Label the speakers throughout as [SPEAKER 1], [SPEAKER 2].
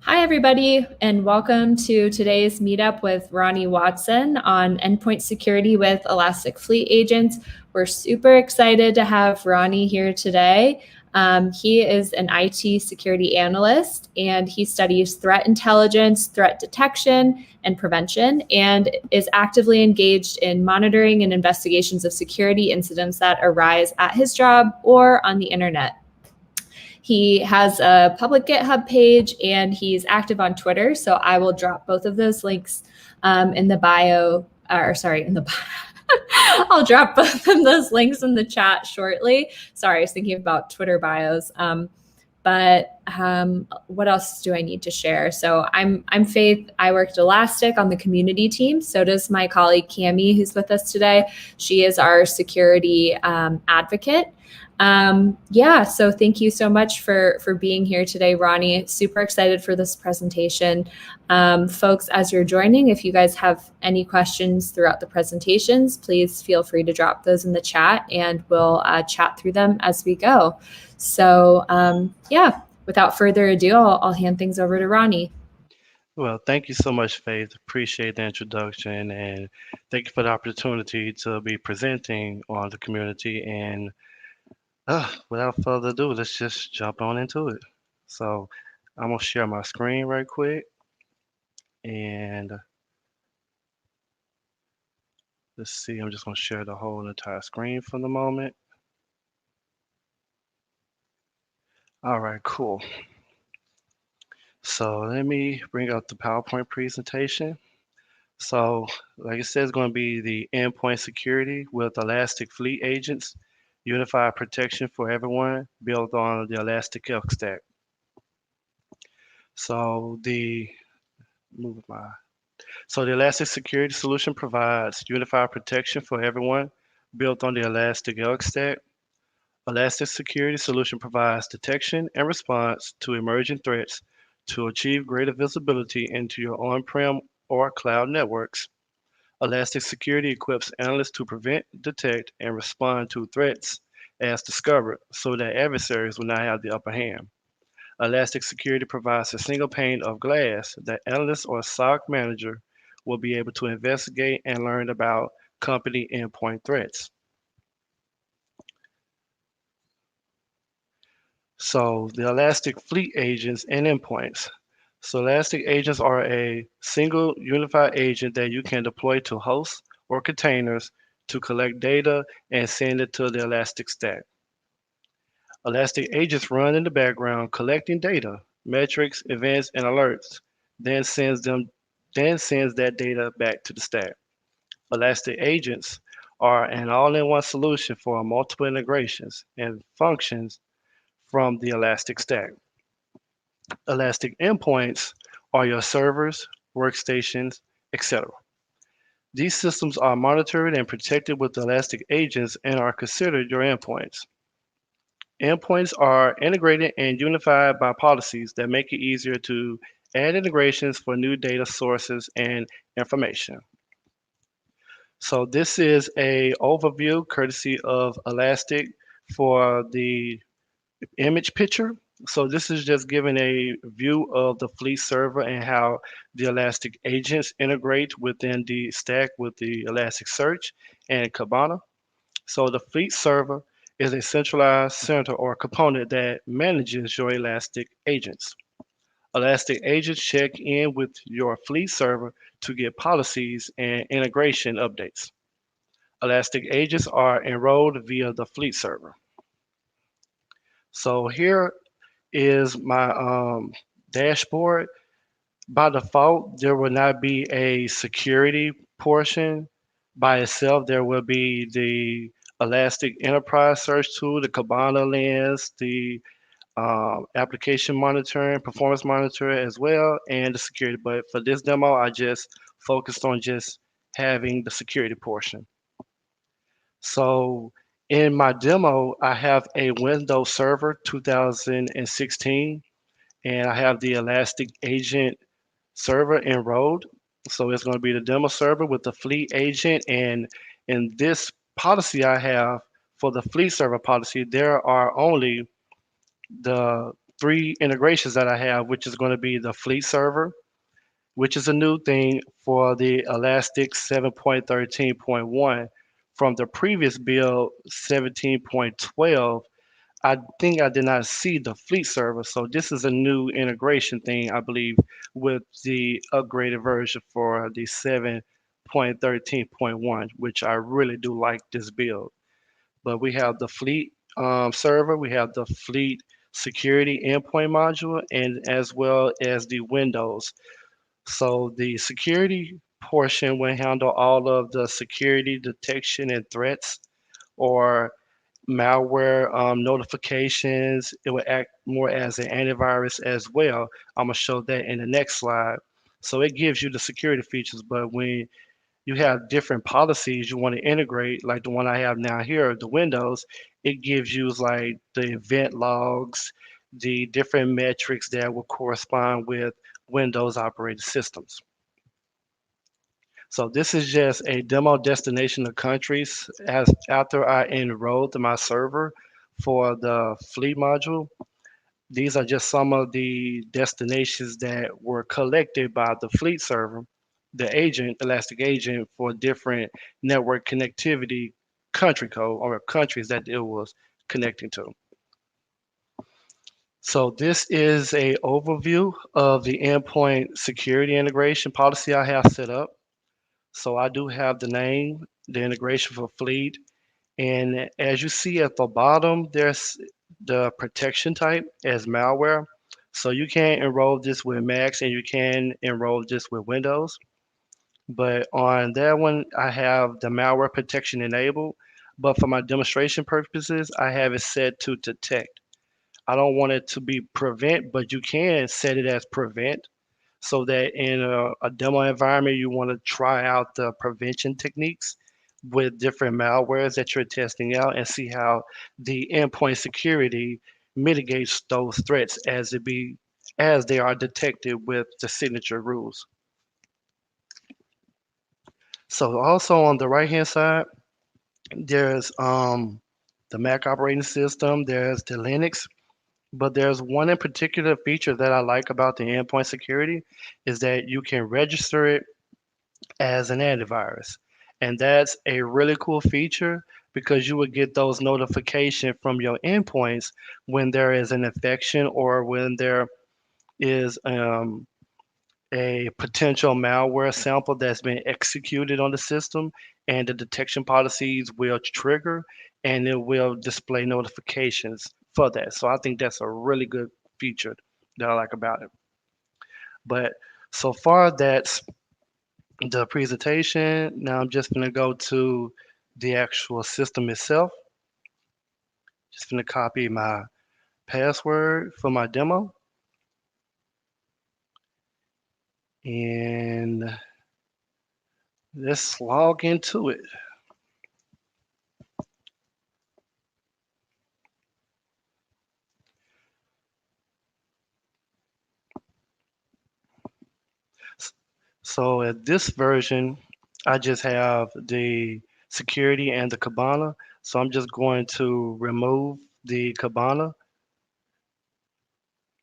[SPEAKER 1] Hi, everybody, and welcome to today's meetup with Ronnie Watson on endpoint security with Elastic Fleet Agents. We're super excited to have Ronnie here today. He is an IT security analyst, and he studies threat intelligence, threat detection, and prevention, and is actively engaged in monitoring and investigations of security incidents that arise at his job or on the internet. He has a public GitHub page and he's active on Twitter. So I will drop both of those links in the bio, or sorry, in the I'll drop both of those links in the chat shortly. Sorry, I was thinking about Twitter bios. But what else do I need to share? So I'm Faith. I work at Elastic on the community team. So does my colleague Cami, who's with us today. She is our security advocate. So thank you so much for being here today, Ronnie. Super excited for this presentation. Folks, as you're joining, if you guys have any questions throughout the presentations, please feel free to drop those in the chat and we'll chat through them as we go. So without further ado, I'll hand things over to Ronnie.
[SPEAKER 2] Well, thank you so much, Faith. Appreciate the introduction and thank you for the opportunity to be presenting on the community. And without further ado, let's just jump on into it. So I'm gonna share my screen right quick and let's see, I'm just gonna share the whole entire screen for the moment. All right, cool. So let me bring up the PowerPoint presentation. So, like it says, it's going to be the endpoint security with Elastic Fleet Agents, unified protection for everyone, built on the Elastic Stack. So move my so the Elastic Security solution provides unified protection for everyone, built on the Elastic Stack. Elastic Security solution provides detection and response to emerging threats to achieve greater visibility into your on-prem or cloud networks. Elastic Security equips analysts to prevent, detect, and respond to threats as discovered so that adversaries will not have the upper hand. Elastic Security provides a single pane of glass that analysts or SOC manager will be able to investigate and learn about company endpoint threats. So the Elastic Fleet Agents and Endpoints. So Elastic Agents are a single unified agent that you can deploy to hosts or containers to collect data and send it to the Elastic Stack. Elastic Agents run in the background collecting data, metrics, events, and alerts, then sends that data back to the stack. Elastic Agents are an all-in-one solution for multiple integrations and functions from the Elastic Stack. Elastic endpoints are your servers, workstations, etc. These systems are monitored and protected with Elastic agents and are considered your endpoints. Endpoints are integrated and unified by policies that make it easier to add integrations for new data sources and information. So this is a overview courtesy of Elastic for the image picture. So this is just giving a view of the Fleet server and how the Elastic agents integrate within the stack with the Elasticsearch and Kibana. So the Fleet server is a centralized center or component that manages your Elastic agents. Elastic agents check in with your Fleet server to get policies and integration updates. Elastic agents are enrolled via the Fleet server. So here is my dashboard. By default, there will not be a security portion by itself. There will be the Elastic Enterprise Search Tool, the Kibana lens, the application monitoring, performance monitoring as well, and the security. But for this demo, I just focused on just having the security portion. So in my demo, I have a Windows Server 2016 and I have the Elastic Agent server enrolled. So it's going to be the demo server with the Fleet Agent. And in this policy I have for the Fleet server policy, there are only the three integrations that I have, which is going to be the Fleet server, which is a new thing for the Elastic 7.13.1 from the previous build 17.12. I think I did not see the Fleet server, so this is a new integration thing, I believe, with the upgraded version for the 7.13.1, which I really do like this build. But we have the Fleet server, we have the Fleet security endpoint module, and as well as the Windows. So the security portion will handle all of the security detection and threats or malware notifications. It will act more as an antivirus as well. I'm gonna show that in the next slide. So it gives you the security features, but when you have different policies you want to integrate, like the one I have now here, the Windows, it gives you like the event logs, the different metrics that will correspond with Windows operating systems. So this is just a demo destination of countries as after I enrolled to my server for the fleet module. These are just some of the destinations that were collected by the fleet server, the agent, Elastic agent for different network connectivity country code or countries that it was connecting to. So this is a overview of the endpoint security integration policy I have set up. So I do have the name, the integration for Fleet, and as you see at the bottom, there's the protection type as malware. So you can enroll this with Macs and you can enroll this with Windows. But on that one, I have the malware protection enabled. But for my demonstration purposes, I have it set to detect. I don't want it to be prevent, but you can set it as prevent so that in a demo environment, you want to try out the prevention techniques with different malwares that you're testing out and see how the endpoint security mitigates those threats as they are detected with the signature rules. So also on the right hand side, there's the Mac operating system, there's the Linux, but there's one in particular feature that I like about the endpoint security is that you can register it as an antivirus. And that's a really cool feature because you would get those notifications from your endpoints when there is an infection or when there is a potential malware sample that's been executed on the system, and the detection policies will trigger and it will display notifications for that. So I think that's a really good feature that I like about it. But so far, that's the presentation. Now I'm just going to go to the actual system itself. Just going to copy my password for my demo and let's log into it. So at this version, I just have the security and the Kibana. So I'm just going to remove the Kibana,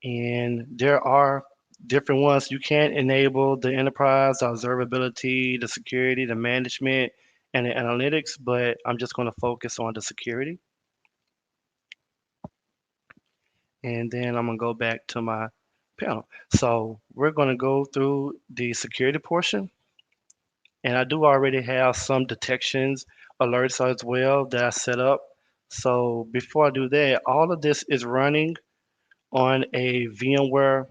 [SPEAKER 2] and there are different ones. You can enable the enterprise, the observability, the security, the management, and the analytics, but I'm just going to focus on the security. And then I'm going to go back to my panel. So we're going to go through the security portion. And I do already have some detections alerts as well that I set up. So before I do that, all of this is running on a VMware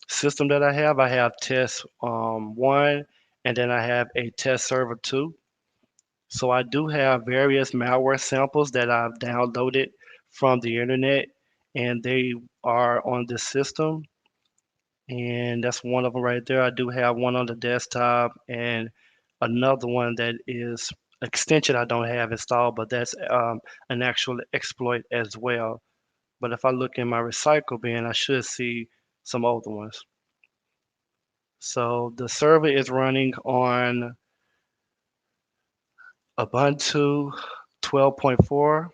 [SPEAKER 2] system that I have. I have test one, and then I have a test server two. So I do have various malware samples that I've downloaded from the internet, and they are on this system. And that's one of them right there. I do have one on the desktop and another one that is extension I don't have installed, but that's an actual exploit as well. But if I look in my recycle bin, I should see some older ones. So the server is running on Ubuntu 12.4,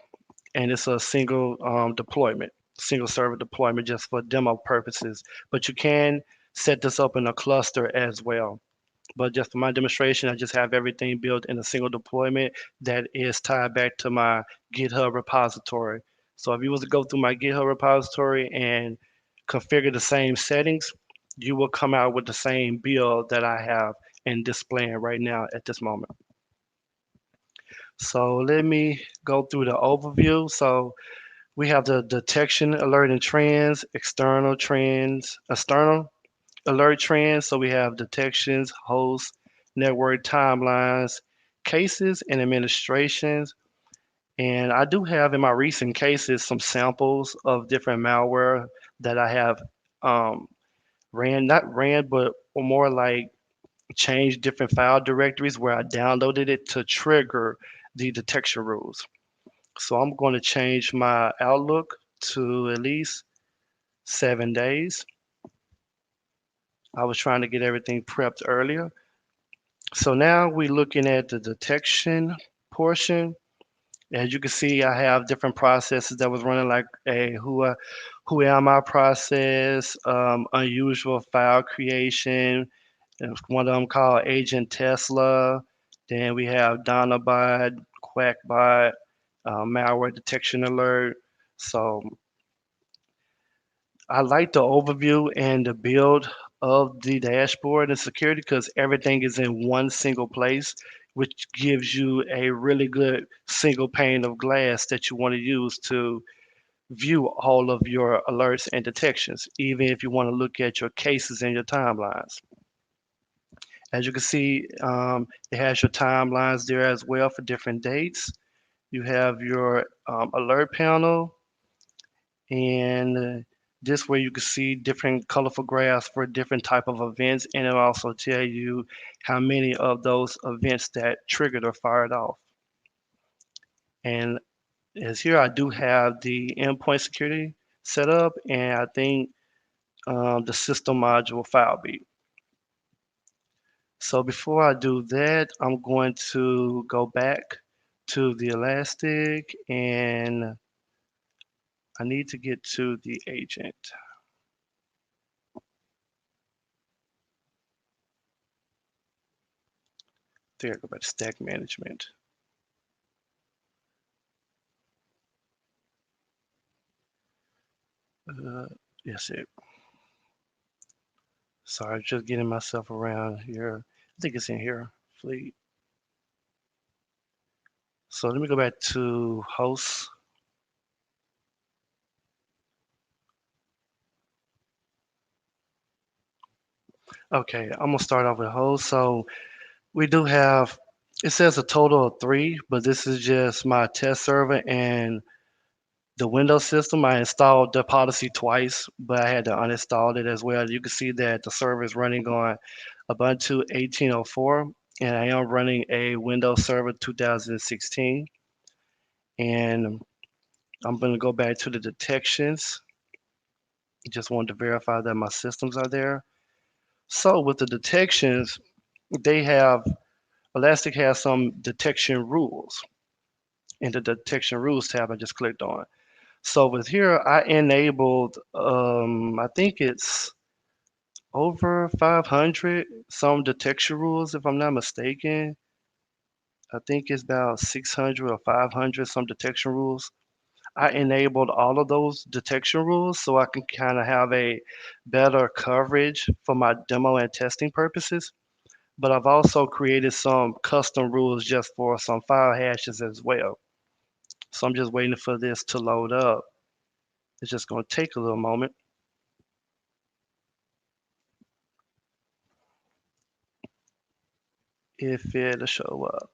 [SPEAKER 2] and it's a single deployment. single server deployment just for demo purposes. But you can set this up in a cluster as well. But just for my demonstration, I just have everything built in a single deployment that is tied back to my GitHub repository. So if you was to go through my GitHub repository and configure the same settings, you will come out with the same build that I have and displaying right now at this moment. So let me go through the overview. So we have the detection, alert, and trends, external alert trends. So we have detections, hosts, network timelines, cases, and administrations. And I do have in my recent cases some samples of different malware that I have um, not ran, but more like changed different file directories where I downloaded it to trigger the detection rules. So I'm going to change my outlook to at least 7 days. I was trying to get everything prepped earlier. So now we're looking at the detection portion. As you can see, I have different processes that was running like a who am I process, unusual file creation, and one of them called Agent Tesla. Then we have Donabot, Quackbot, malware detection alert. So I like the overview and the build of the dashboard and security because everything is in one single place, which gives you a really good single pane of glass that you want to use to view all of your alerts and detections, even if you want to look at your cases and your timelines. As you can see, it has your timelines there as well for different dates. You have your alert panel, and this way you can see different colorful graphs for different type of events, and it'll also tell you how many of those events that triggered or fired off. And as here, I do have the endpoint security set up, and I think the system module file beat. So before I do that, I'm going to go back to the Elastic, and I need to get to the agent. There, go back to stack management. Uh, yes, it. Sorry, just getting myself around here. I think it's in here, fleet. So let me go back to hosts. Okay, I'm gonna start off with hosts. So we do have, it says a total of three, but this is just my test server and the Windows system. I installed the policy twice, but I had to uninstall it as well. You can see that the server is running on Ubuntu 18.04, and I am running a Windows Server 2016. And I'm going to go back to the detections. Just wanted to verify that my systems are there. So with the detections, they have Elastic has some detection rules. In the detection rules tab, I just clicked on. So with here, I enabled, I think it's over 500 some detection rules, if I'm not mistaken. I think it's about 600 or 500 some detection rules. I enabled all of those detection rules so I can kind of have a better coverage for my demo and testing purposes. But I've also created some custom rules just for some file hashes as well. So I'm just waiting for this to load up. It's just going to take a little moment. If it'll show up.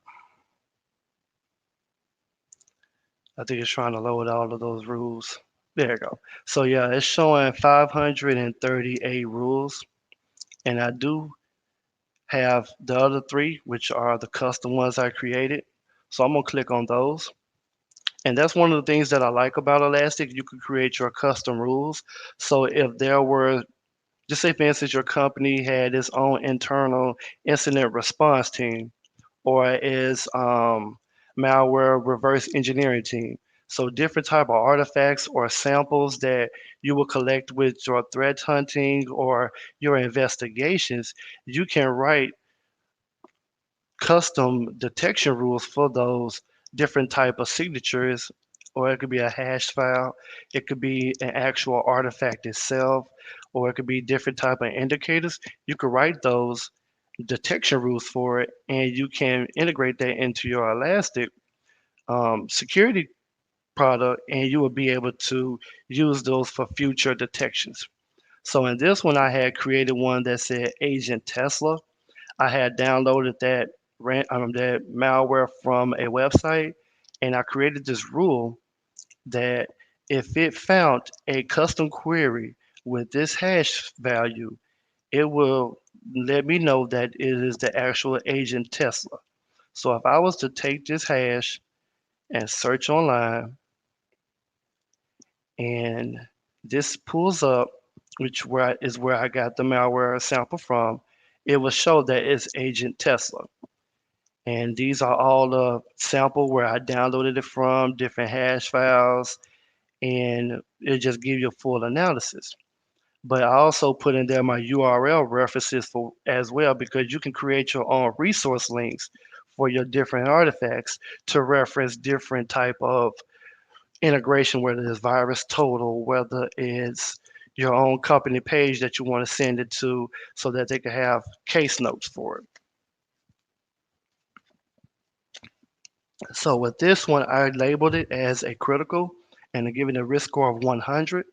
[SPEAKER 2] I think it's trying to load all of those rules. There you go. So yeah, it's showing 538 rules, and I do have the other three, which are the custom ones I created. So I'm gonna click on those. And that's one of the things that I like about Elastic. You can create your custom rules. So if there were, just say for instance, your company had its own internal incident response team, or is malware reverse engineering team. So different type of artifacts or samples that you will collect with your threat hunting or your investigations, you can write custom detection rules for those different type of signatures, or it could be a hash file, it could be an actual artifact itself, or it could be different type of indicators. You could write those detection rules for it, and you can integrate that into your Elastic security product, and you will be able to use those for future detections. So in this one, I had created one that said Agent Tesla. I had downloaded that malware from a website, and I created this rule that if it found a custom query with this hash value, it will let me know that it is the actual agent Tesla. So if I was to take this hash and search online, and this pulls up, is where I got the malware sample from, it will show that it's agent Tesla. And these are all the sample where I downloaded it from, different hash files, and it just gives you a full analysis. But I also put in there my URL references for as well, because you can create your own resource links for your different artifacts to reference different type of integration, whether it's virus total, whether it's your own company page that you want to send it to so that they can have case notes for it. So with this one, I labeled it as a critical and I give it a risk score of 100.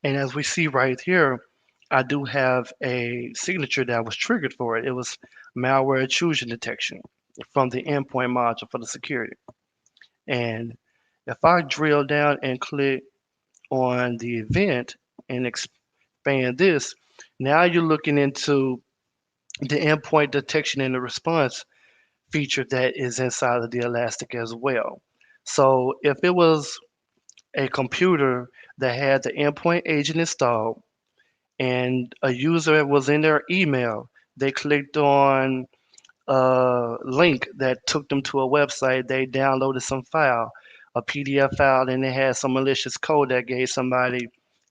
[SPEAKER 2] And as we see right here, I do have a signature that was triggered for it. It was malware intrusion detection from the endpoint module for the security. And if I drill down and click on the event and expand this, now you're looking into the endpoint detection and the response feature that is inside of the Elastic as well. So if it was a computer that had the endpoint agent installed and a user was in their email, they clicked on a link that took them to a website, they downloaded some file, a PDF file, and they had some malicious code that gave somebody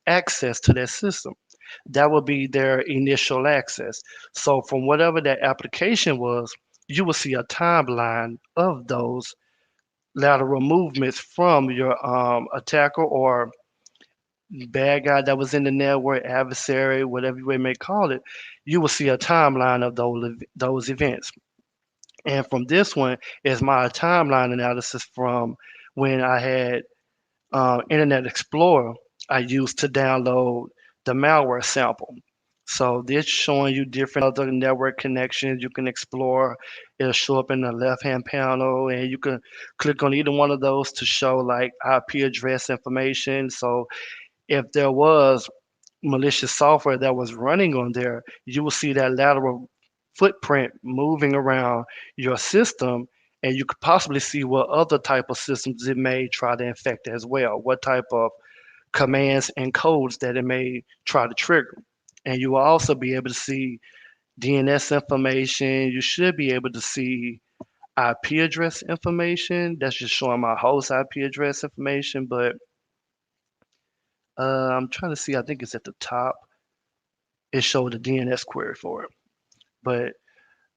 [SPEAKER 2] access to their system. That would be their initial access. So from whatever that application was, you will see a timeline of those lateral movements from your attacker or bad guy that was in the network, adversary, whatever you may call it. You will see a timeline of those events. And from this one is my timeline analysis from when I had Internet Explorer I used to download the malware sample. So this showing you different other network connections you can explore. It'll show up in the left-hand panel, and you can click on either one of those to show like IP address information. So if there was malicious software that was running on there, you will see that lateral footprint moving around your system, and you could possibly see what other type of systems it may try to infect as well, what type of commands and codes that it may try to trigger. And you will also be able to see DNS information. You should be able to see IP address information. That's just showing my host IP address information, but I'm trying to see, I think it's at the top. It showed the DNS query for it. But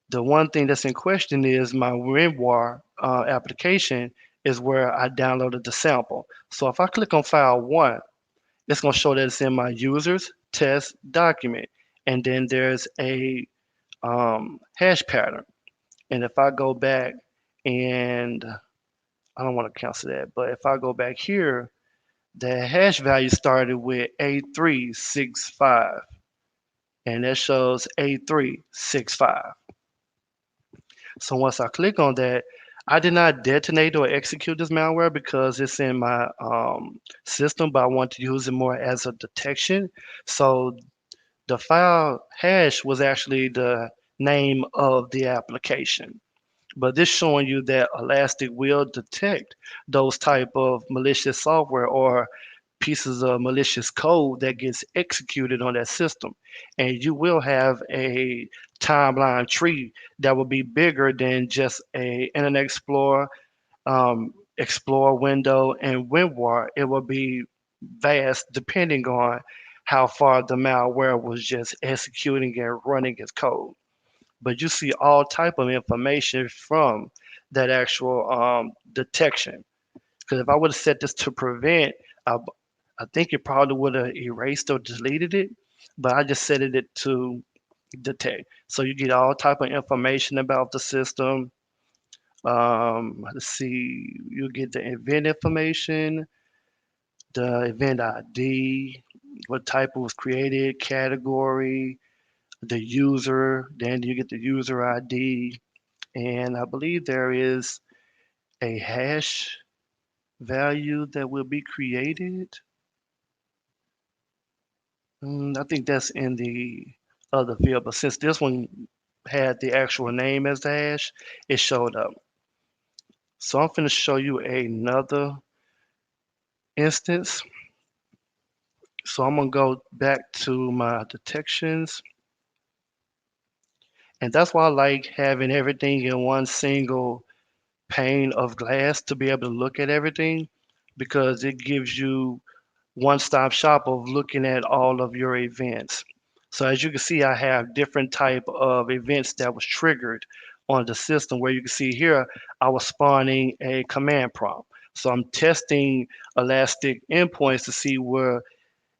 [SPEAKER 2] the one thing that's in question is my WinRAR application is where I downloaded the sample. So if I click on file one, it's going to show that it's in my users test document. And then there's a hash pattern. And if I go back and I don't want to cancel that, but if I go back here, the hash value started with A365, and that shows A365. So once I click on that, I did not detonate or execute this malware because it's in my system, but I want to use it more as a detection. So the file hash was actually the name of the application. But this showing you that Elastic will detect those type of malicious software or pieces of malicious code that gets executed on that system. And you will have a timeline tree that will be bigger than just a Internet Explorer. explore window, and WinRAR, it will be vast depending on how far the malware was just executing and running its code. But you see all type of information from that actual detection. Because if I would have set this to prevent, I, I think it probably would have erased or deleted it. But I just set it to detect. So you get all type of information about the system. Let's see, you get the event information, the event ID, what type was created, category, the user, then you get the user ID, and I believe there is a hash value that will be created. I think that's in the other field, but since this one had the actual name as the hash, it showed up. So I'm going to show you another instance. So I'm going to go back to my detections. And that's why I like having everything in one single pane of glass to be able to look at everything because it gives you one-stop shop of looking at all of your events. So as you can see, I have different type of events that was triggered on the system where you can see here, I was spawning a command prompt. So I'm testing Elastic endpoints to see where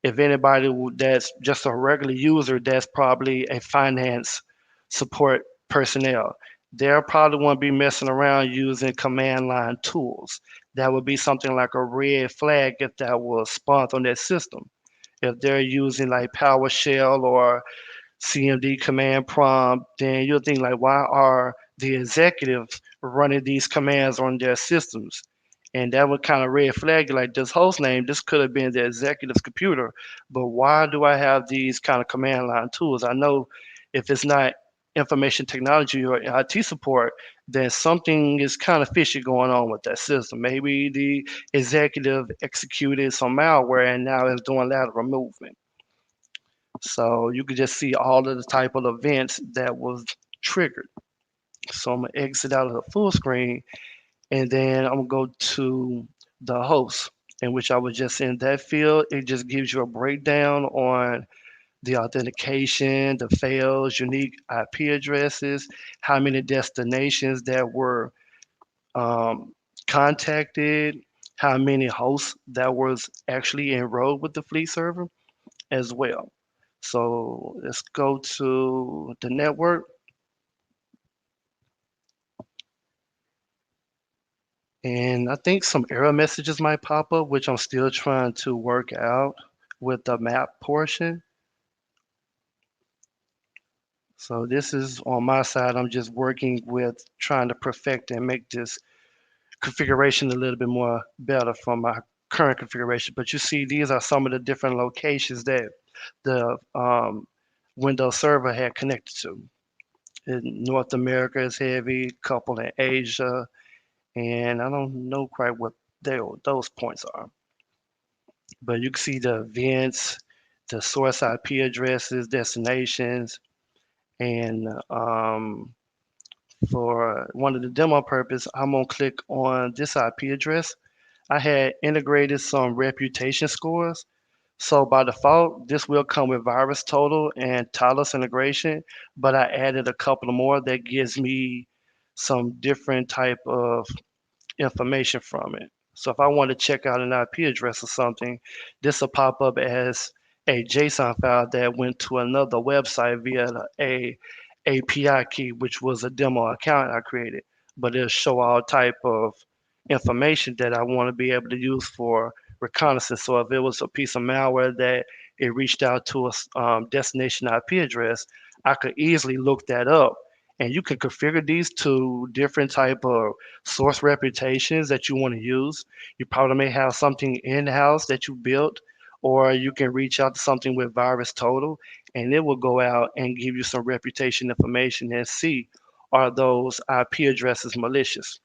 [SPEAKER 2] if anybody that's just a regular user that's probably a finance support personnel, they'll probably won't be messing around using command line tools. That would be something like a red flag if that was spawned on that system. If they're using like PowerShell or CMD command prompt, then you'll think like, why are the executives running these commands on their systems? And that would kind of red flag you like this host name, this could have been the executive's computer, but why do I have these kind of command line tools? I know if it's not information technology or IT support, then something is kind of fishy going on with that system. Maybe the executive executed some malware and now is doing lateral movement. So you could just see all of the type of events that was triggered. So I'm gonna exit out of the full screen and then I'm gonna go to the host in which I was just in that field. It just gives you a breakdown on the authentication, the fails, unique IP addresses, how many destinations that were um, contacted, how many hosts that was actually enrolled with the fleet server as well. So let's go to the network. And I think some error messages might pop up, which I'm still trying to work out with the map portion. So this is on my side. I'm just working with trying to perfect and make this configuration a little bit more better from my current configuration. But you see, these are some of the different locations that the Windows Server had connected to. In North America is heavy, couple in Asia, and I don't know quite what those points are. But you can see the events, the source IP addresses, destinations, and for one of the demo purpose, I'm gonna click on this IP address. I had integrated some reputation scores. So by default, this will come with virus total and Talos integration, but I added a couple more that gives me some different type of information from it. So if I want to check out an IP address or something, this will pop up as a JSON file that went to another website via a API key, which was a demo account I created. But it'll show all type of information that I want to be able to use for reconnaissance. So if it was a piece of malware that it reached out to a destination IP address, I could easily look that up. And you can configure these to different type of source reputations that you want to use. You probably may have something in-house that you built, or you can reach out to something with virus total, and it will go out and give you some reputation information and see are those IP addresses malicious.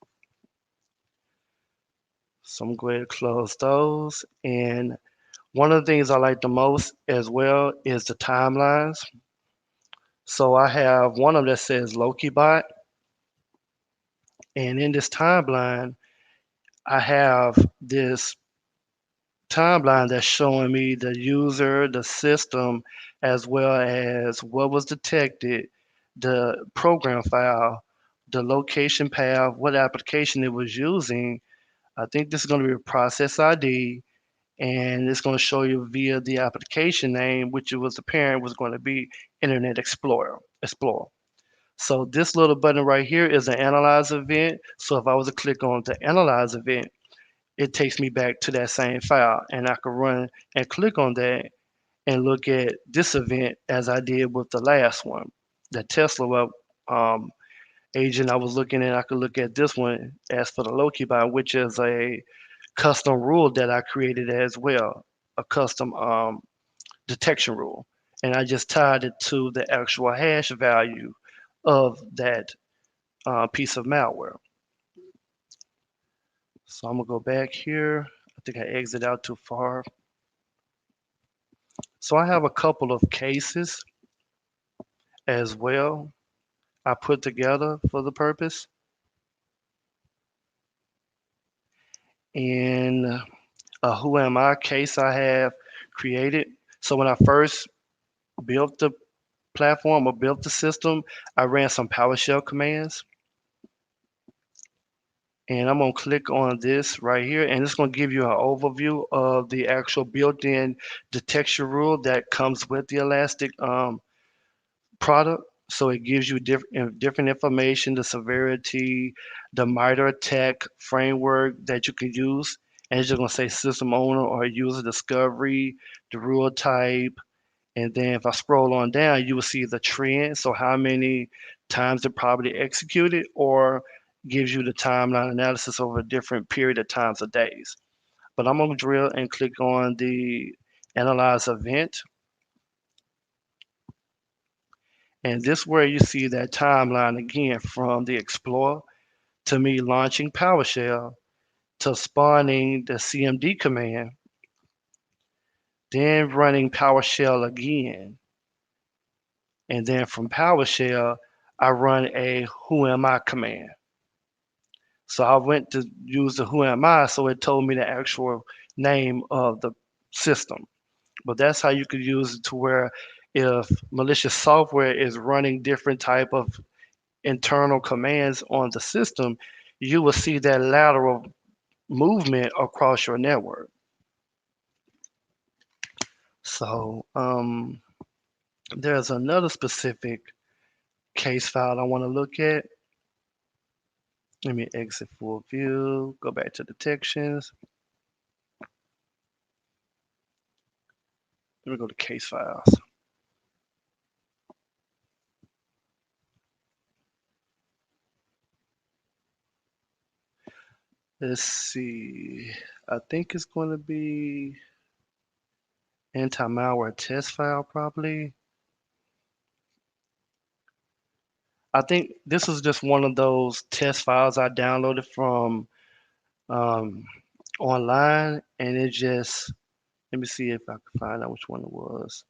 [SPEAKER 2] So I'm going to close those. And one of the things I like the most as well is the timelines. So I have one of them that says LokiBot, and in this timeline, I have this timeline that's showing me the user, the system, as well as what was detected, the program file, the location path, what application it was using. I think this is going to be a process ID, and it's going to show you via the application name, which it was apparent was going to be Internet Explorer. Explorer. So this little button right here is an analyze event. So if I was to click on the analyze event, it takes me back to that same file, and I can run and click on that and look at this event as I did with the last one, the Tesla web agent I was looking at. I could look at this one as for the low keybind, which is a custom rule that I created as well, a custom detection rule, and I just tied it to the actual hash value of that piece of malware. So I'm gonna go back here. I think I exited out too far. So I have a couple of cases as well I put together for the purpose. And a who am I case I have created. So when I first built the platform or built the system, I ran some PowerShell commands. And I'm gonna click on this right here, and it's gonna give you an overview of the actual built-in detection rule that comes with the Elastic product. So it gives you different information, the severity, the MITRE ATT&CK framework that you can use. And it's just gonna say system owner or user discovery, the rule type. And then if I scroll on down, you will see the trend. So how many times it probably executed, or gives you the timeline analysis over a different period of times or days. But I'm gonna drill and click on the analyze event. And this where you see that timeline again from the Explorer to me launching PowerShell to spawning the CMD command, then running PowerShell again. And then from PowerShell, I run a who am I command. So I went to use the who am I, so it told me the actual name of the system. But that's how you could use it to where if malicious software is running different type of internal commands on the system, you will see that lateral movement across your network. So there's another specific case file I want to look at. Let me exit full view, go back to detections. Let me go to case files. Let's see. I think it's going to be anti-malware test file probably. I think this is just one of those test files I downloaded from um, online, and it just, let me see if I can find out which one it was.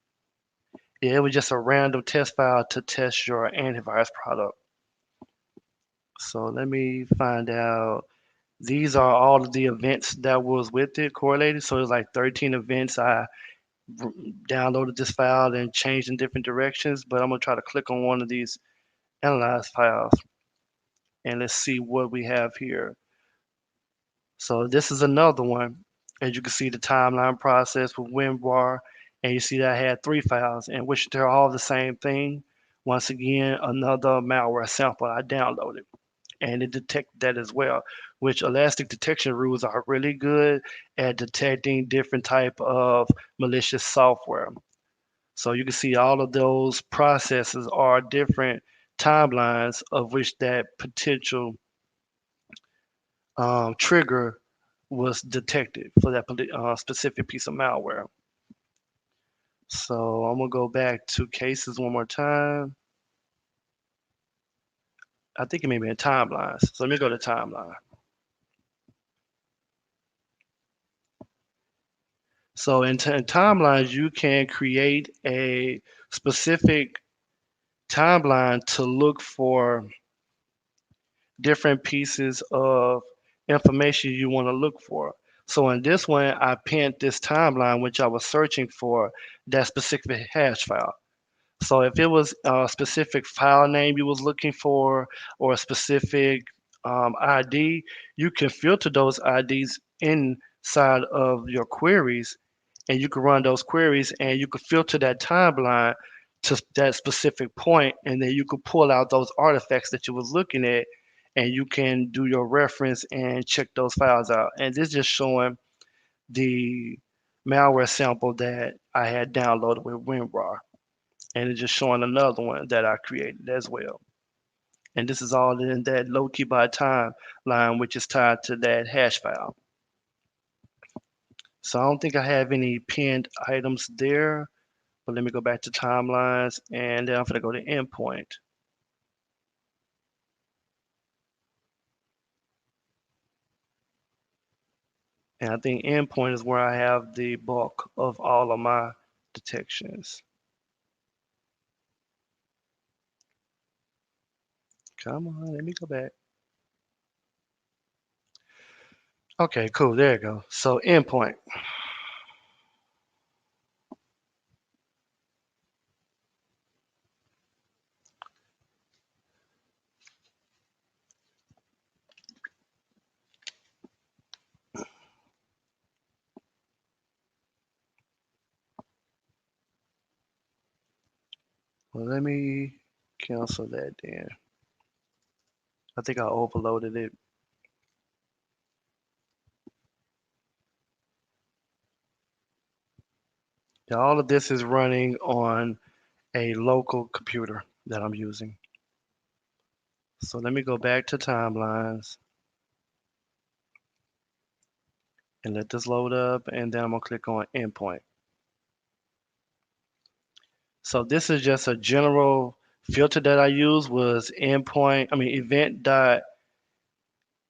[SPEAKER 2] Yeah, it was just a random test file to test your antivirus product. So let me find out. These are all of the events that was with it correlated. So it's like 13 events. I downloaded this file and changed in different directions, but I'm gonna try to click on one of these analyze files and let's see what we have here. So this is another one. As you can see, the timeline process with WinRAR, and you see that I had three files in which they're all the same thing. Once again, another malware sample I downloaded, and it detected that as well, which elastic detection rules are really good at detecting different type of malicious software. So you can see all of those processes are different timelines of which that potential trigger was detected for that specific piece of malware. So I'm gonna go back to cases one more time. I think it may be in timelines. So let me go to timeline. So in timelines, you can create a specific timeline to look for different pieces of information you want to look for. So in this one, I pinned this timeline which I was searching for that specific hash file. So if it was a specific file name you was looking for or a specific ID, you can filter those IDs inside of your queries, and you can run those queries and you can filter that timeline to that specific point, and then you can pull out those artifacts that you was looking at, and you can do your reference and check those files out. And this is just showing the malware sample that I had downloaded with WinRAR, and it's just showing another one that I created as well. And this is all in that low key by timeline, which is tied to that hash file. So I don't think I have any pinned items there, but let me go back to timelines, and then I'm going to go to endpoint. And I think endpoint is where I have the bulk of all of my detections. Come on, let me go back. Okay, cool. There you go. So endpoint. Well, let me cancel that then. I think I overloaded it. Yeah, all of this is running on a local computer that I'm using. So let me go back to timelines and let this load up, and then I'm gonna click on endpoint. So this is just a general filter that I use was event dot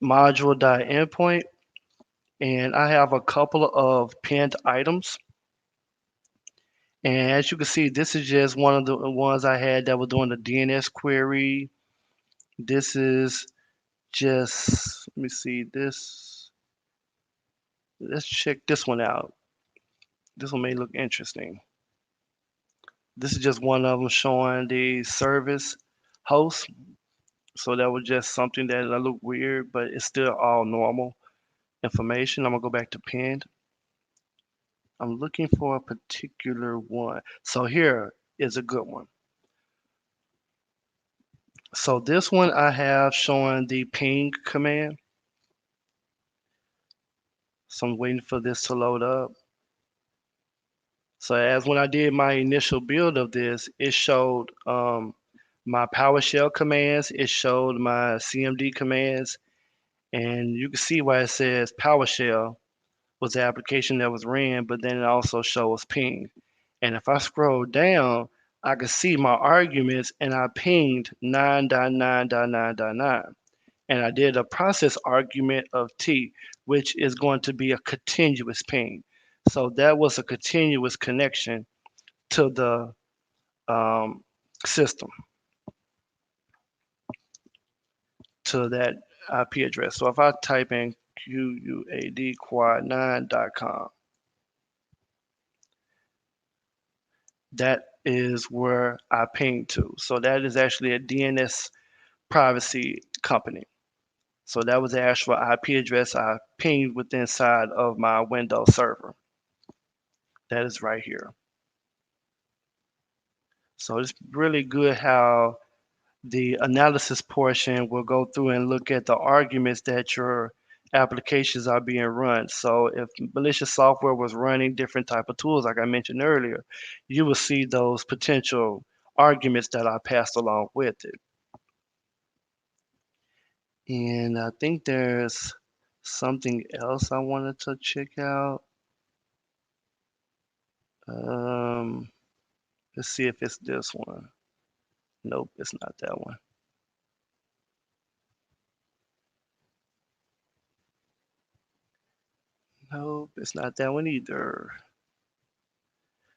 [SPEAKER 2] module dot endpoint, and I have a couple of pinned items. And as you can see, this is just one of the ones I had that was doing the DNS query. This is just, let me see this. Let's check this one out. This one may look interesting. This is just one of them showing the service host. So that was just something that looked weird, but it's still all normal information. I'm gonna go back to pinned. I'm looking for a particular one. So here is a good one. So this one I have showing the ping command. So I'm waiting for this to load up. So as when I did my initial build of this, it showed my PowerShell commands, it showed my CMD commands, and you can see why it says PowerShell was the application that was ran, but then it also shows ping. And if I scroll down, I can see my arguments, and I pinged 9.9.9.9. And I did a process argument of T, which is going to be a continuous ping. So that was a continuous connection to the um, system, to that IP address. So if I type in QUAD9.com, that is where I ping to. So that is actually a DNS privacy company. So that was the actual IP address I pinged with inside of my Windows server. That is right here. So it's really good how the analysis portion will go through and look at the arguments that your applications are being run. So if malicious software was running different type of tools, like I mentioned earlier, you will see those potential arguments that I passed along with it. And I think there's something else I wanted to check out. Um, let's see if it's this one. Nope, it's not that one. Nope, it's not that one either.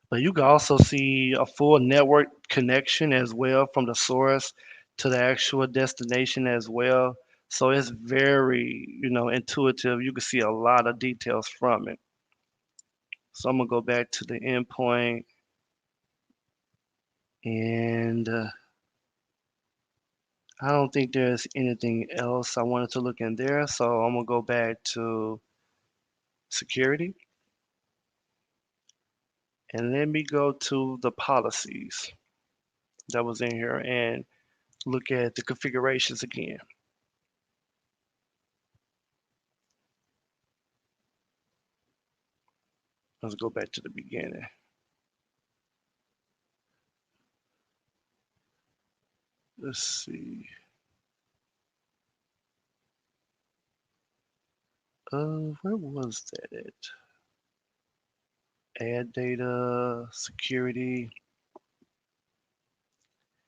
[SPEAKER 2] But you can also see a full network connection as well from the source to the actual destination as well. So it's very, intuitive. You can see a lot of details from it. So I'm gonna go back to the endpoint and I don't think there's anything else I wanted to look in there. So I'm gonna go back to security and let me go to the policies that was in here and look at the configurations again. Let's go back to the beginning. Let's see. Where was that at? Add data, security.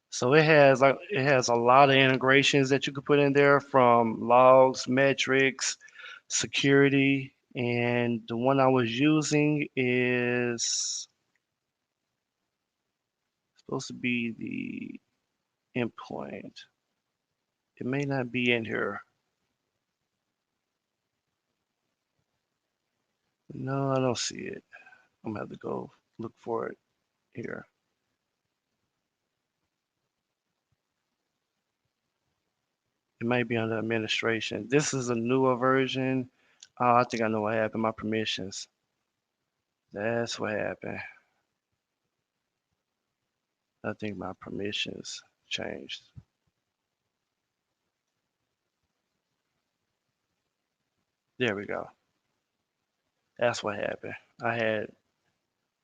[SPEAKER 2] So it has a lot of integrations that you could put in there from logs, metrics, security, and the one I was using is supposed to be the endpoint. It may not be in here. No, I don't see it. I'm gonna have to go look for it here. It might be under administration. This is a newer version. Oh, I think I know what happened. My permissions. That's what happened. I think my permissions changed. There we go. That's what happened. I had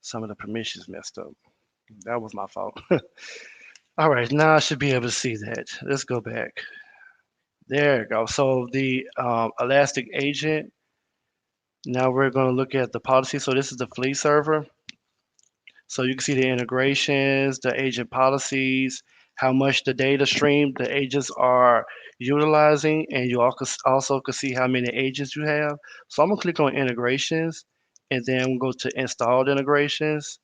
[SPEAKER 2] some of the permissions messed up. That was my fault. All right, now I should be able to see that. Let's go back. There you go. So the Elastic agent, now we're going to look at the policy. So this is the fleet server. So you can see the integrations, the agent policies, how much the data stream the agents are utilizing, and you also can see how many agents you have. So I'm gonna click on integrations, and then we'll go to installed integrations,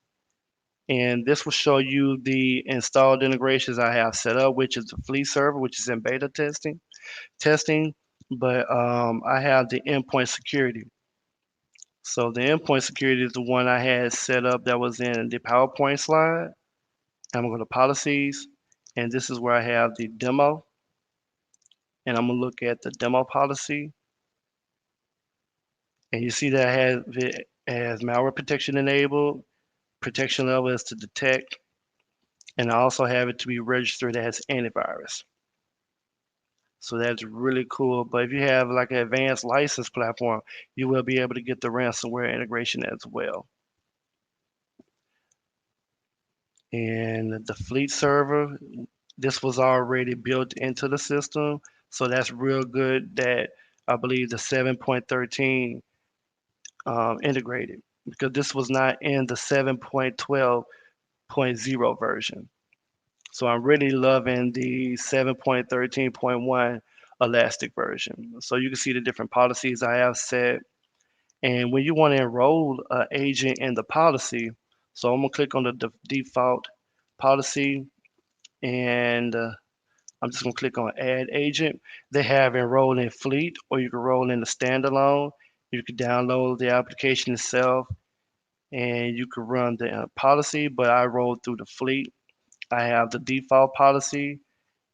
[SPEAKER 2] and this will show you the installed integrations I have set up, which is the fleet server, which is in beta testing, but I have the endpoint security. So the endpoint security is the one I had set up that was in the PowerPoint slide. I'm gonna go to policies, and this is where I have the demo, and I'm gonna look at the demo policy, and you see that I have it as malware protection enabled, protection level is to detect, and I also have it to be registered as antivirus. So that's really cool. But if you have like an advanced license platform, you will be able to get the ransomware integration as well. And the fleet server, this was already built into the system. So that's real good that I believe the 7.13 integrated because this was not in the 7.12.0 version. So I'm really loving the 7.13.1 Elastic version. So you can see the different policies I have set. And when you want to enroll an agent in the policy, so I'm gonna click on the default policy and I'm just gonna click on add agent. They have enroll in fleet or you can roll in the standalone. You can download the application itself and you can run the policy, but I rolled through the fleet. I have the default policy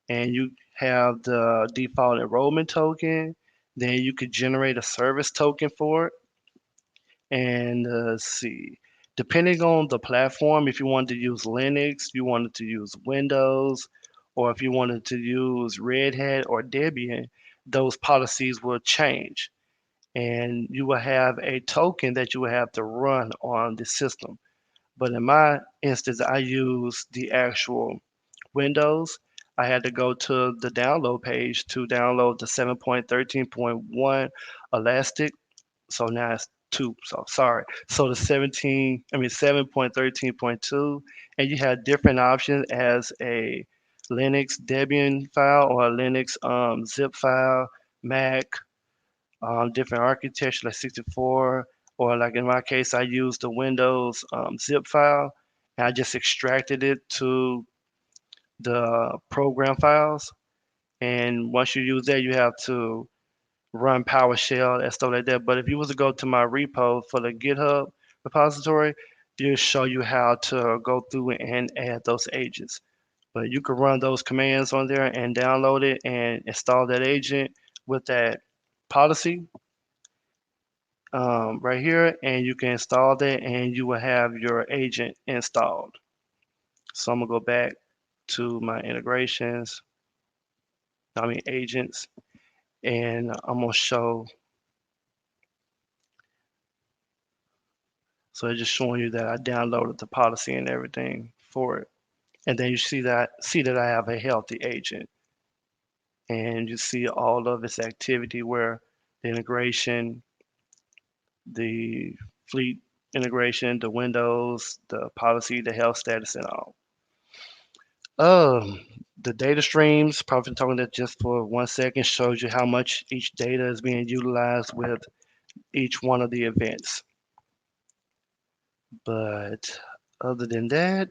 [SPEAKER 2] and you have the default enrollment token. Then you could generate a service token for it. And let's see, depending on the platform, if you wanted to use Linux, you wanted to use Windows, or if you wanted to use Red Hat or Debian, those policies will change. And you will have a token that you will have to run on the system. But in my instance, I use the actual Windows. I had to go to the download page to download the 7.13.1 Elastic, so now it's two. So sorry. So the 7.13.2, and you have different options as a Linux Debian file or a Linux zip file, Mac, different architecture like 64, or like in my case, I used the Windows zip file, and I just extracted it to the program files And once you use that, you have to run PowerShell and stuff like that. But if you was to go to my repo for the GitHub repository, it'll show you how to go through and add those agents. But you can run those commands on there and download it and install that agent with that policy right here, and you can install that and you will have your agent installed. So I'm gonna go back to my integrations, I mean agents, and I'm gonna show, so it's just showing you that I downloaded the policy and everything for it. And then you see that I have a healthy agent, and you see all of its activity where the integration, the fleet integration, the windows, the policy, the health status, and all. Um, the data streams, probably talking that just for 1 second, shows you how much each data is being utilized with each one of the events. But other than that,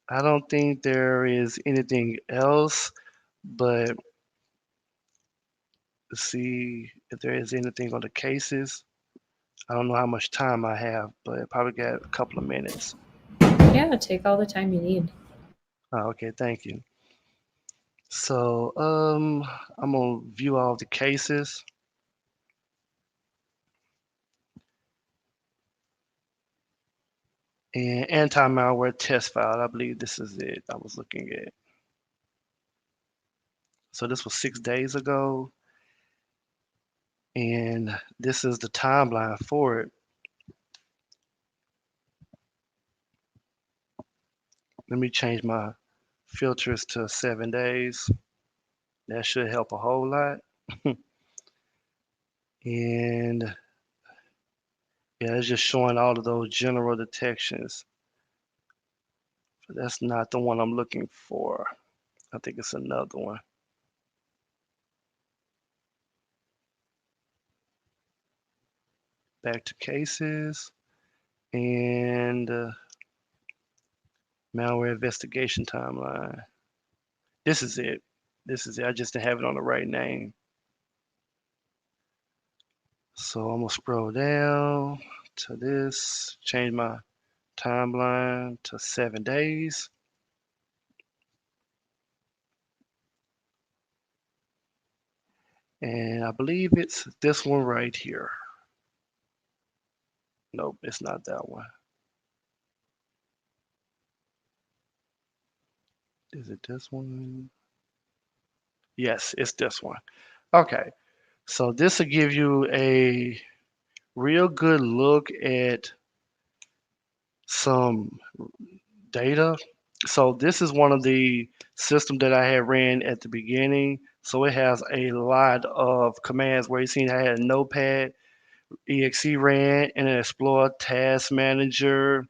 [SPEAKER 2] I don't think there is anything else. But let's see if there is anything on the cases. I don't know how much time I have, but probably got a couple of minutes.
[SPEAKER 1] Yeah, take all the time you need.
[SPEAKER 2] Okay, thank you. So, I'm gonna view all the cases, and anti-malware test file. I believe this is it I was looking at. So this was 6 days ago, and this is the timeline for it. Let me change my filters to 7 days. That should help a whole lot. And yeah, it's just showing all of those general detections. But that's not the one I'm looking for. I think it's another one. Back to cases and malware investigation timeline. This is it. This is it. I just didn't have it on the right name. So I'm gonna scroll down to this, change my timeline to 7 days. And I believe it's this one right here. Nope, it's not that one. Is it this one? Yes, it's this one. Okay, so this will give you a real good look at some data. So this is one of the systems that I had ran at the beginning. So it has a lot of commands where you seen I had a notepad, exe ran, Internet Explorer, Task Manager,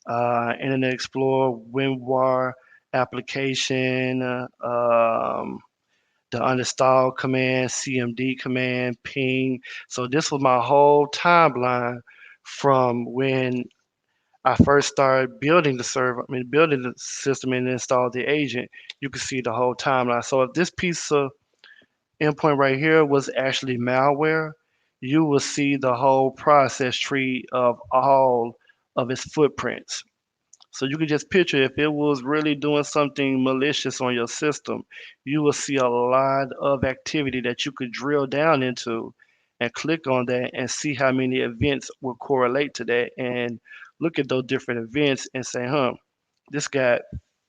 [SPEAKER 2] Internet Explorer, WinRAR application, the uninstall command, CMD command, ping. So this was my whole timeline from when I first started building the server, I mean, building the system and installed the agent. You can see the whole timeline. So if this piece of endpoint right here was actually malware, you will see the whole process tree of all of its footprints. So you can just picture if it was really doing something malicious on your system, you will see a lot of activity that you could drill down into and click on that and see how many events will correlate to that and look at those different events and say, huh, this got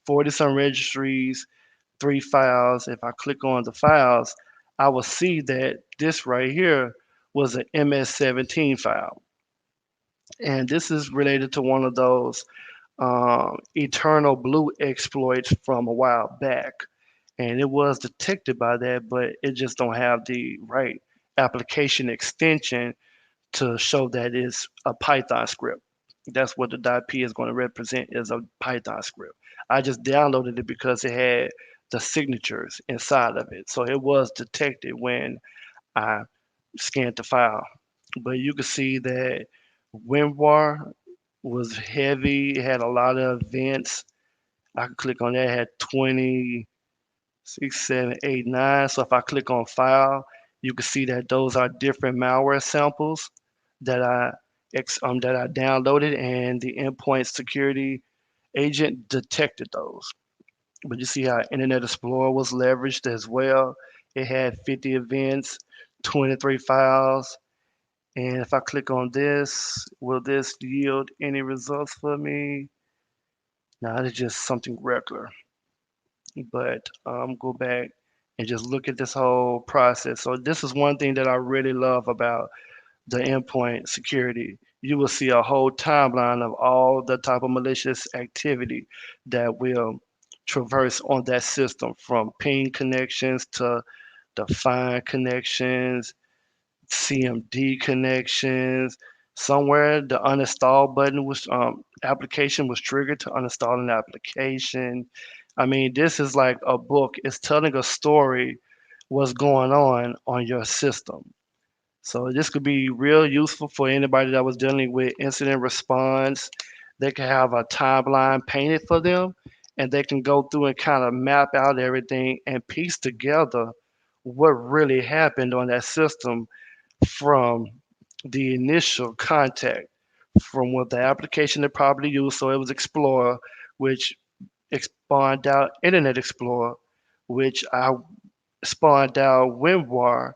[SPEAKER 2] 40 some registries, 3 files. If I click on the files, I will see that this right here was an MS-17 file. And this is related to one of those Eternal Blue exploits from a while back, and it was detected by that, but it just don't have the right application extension to show that it's a Python script. That's what the .p is going to represent is a Python script. I just downloaded it because it had the signatures inside of it, so it was detected when I scanned the file. But you can see that WinRAR was heavy. It had a lot of events. I could click on that. It had 27 6, 7, 8, 9. So if I click on file, you can see that those are different malware samples that that I downloaded, and the endpoint security agent detected those. But you see how Internet Explorer was leveraged as well. It had 50 events, 23 files. And if I click on this, will this yield any results for me? No, it's just something regular. But go back and just look at this whole process. So this is one thing that I really love about the endpoint security. You will see a whole timeline of all the type of malicious activity that will traverse on that system, from ping connections to define connections, CMD connections. Somewhere the uninstall button was application was triggered to uninstall an application. I mean, this is like a book. It's telling a story what's going on your system. So this could be real useful for anybody that was dealing with incident response. They can have a timeline painted for them, and they can go through and kind of map out everything and piece together what really happened on that system from the initial contact, from what the application they probably used. So it was Explorer, which spawned out Internet Explorer, which I spawned out WinRAR,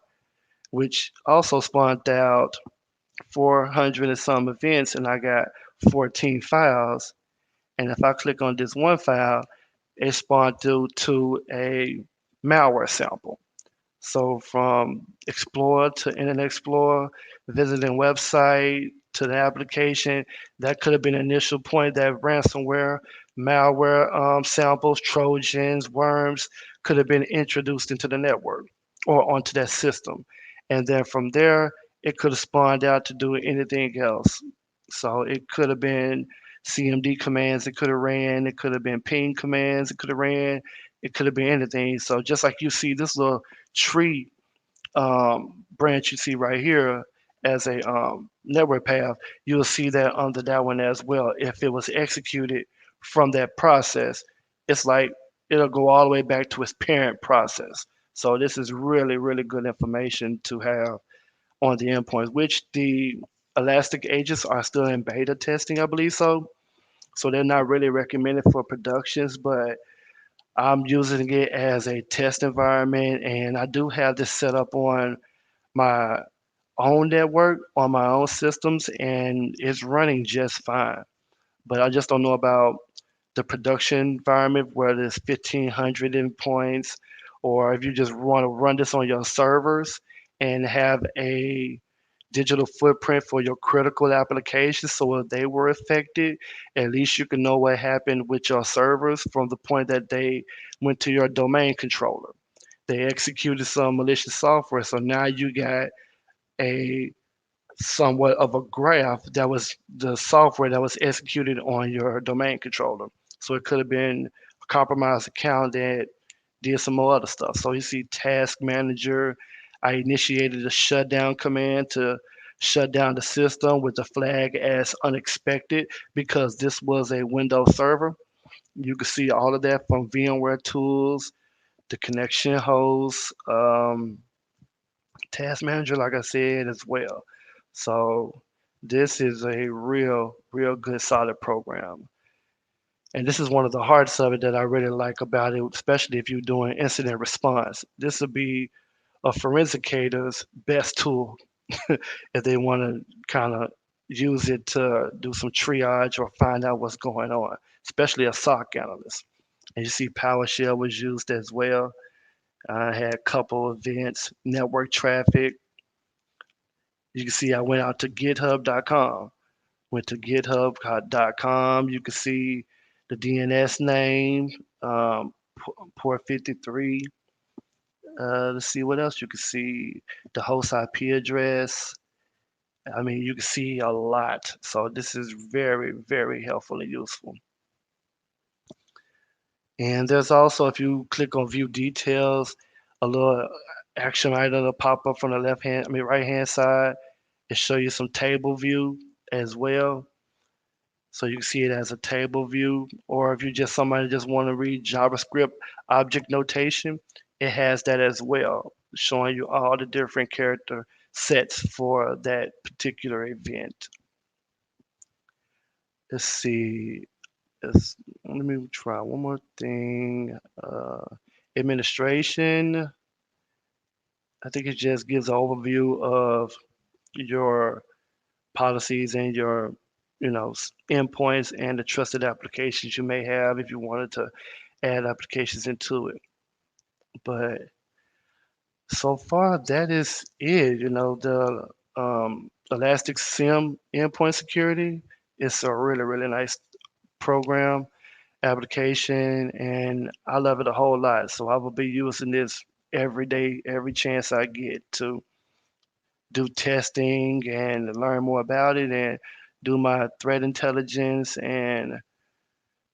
[SPEAKER 2] which also spawned out 400 and some events, and I got 14 files. And if I click on this one file, it spawned due to a malware sample. So from Explorer to Internet Explorer, visiting website to the application, that could have been an initial point that ransomware, malware samples, Trojans, worms could have been introduced into the network or onto that system. And then from there, it could have spawned out to do anything else. So it could have been CMD commands, it could have ran, it could have been ping commands, it could have ran, it could have been anything. So just like you see this little tree branch you see right here as a network path, you'll see that under that one as well. If it was executed from that process, it's like it'll go all the way back to its parent process. So this is really, really good information to have on the endpoints, which the Elastic agents are still in beta testing, I believe so. So they're not really recommended for productions, but I'm using it as a test environment, and I do have this set up on my own network, on my own systems, and it's running just fine. But I just don't know about the production environment where there's 1,500 endpoints, or if you just want to run this on your servers and have a digital footprint for your critical applications. So if they were affected, at least you can know what happened with your servers from the point that they went to your domain controller. They executed some malicious software. So now you got a somewhat of a graph that was the software that was executed on your domain controller. So it could have been a compromised account that did some more other stuff. So you see task manager. I initiated a shutdown command to shut down the system with the flag as unexpected because this was a Windows server. You can see all of that from VMware tools, the connection host, task manager, like I said, as well. So this is a real, real good solid program. And this is one of the hearts of it that I really like about it, especially if you're doing incident response. This would be a forensicator's best tool if they want to kind of use it to do some triage or find out what's going on, especially a SOC analyst. And you see PowerShell was used as well. I had a couple events, network traffic. You can see I went out to github.com. Went to github.com. You can see the DNS name, port 53. Let's see what else you can see. The host IP address. I mean, you can see a lot. So this is very, very helpful and useful. And there's also, if you click on view details, a little action item will pop up from the right hand side. It show you some table view as well. So you can see it as a table view, or if you're just somebody just want to read JavaScript object notation, it has that as well, showing you all the different character sets for that particular event. Let's see. Let me try one more thing. Administration. I think it just gives an overview of your policies and your, endpoints and the trusted applications you may have if you wanted to add applications into it. But so far, that is it. The Elastic SIEM endpoint security is a really, really nice program application, and I love it a whole lot. So I will be using this every day, every chance I get to do testing and learn more about it and do my threat intelligence and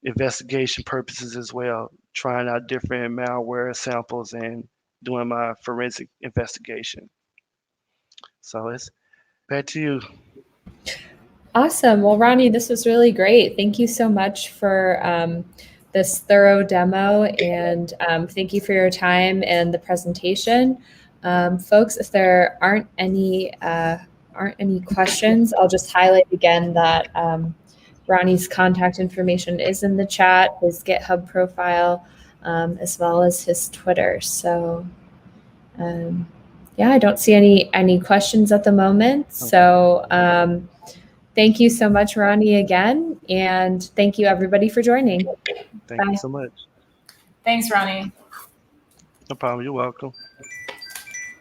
[SPEAKER 2] investigation purposes as well, trying out different malware samples and doing my forensic investigation. So it's back to you.
[SPEAKER 1] Awesome. Well, Ronnie, this was really great. Thank you so much for this thorough demo, and thank you for your time and the presentation. Folks, if there aren't any questions, I'll just highlight again that Ronnie's contact information is in the chat, his GitHub profile, as well as his Twitter. So, yeah, I don't see any questions at the moment. So. Thank you so much, Ronnie, again. And thank you, everybody, for joining.
[SPEAKER 2] Thank
[SPEAKER 1] Bye.
[SPEAKER 2] you so much.
[SPEAKER 3] Thanks, Ronnie.
[SPEAKER 2] No problem. You're welcome.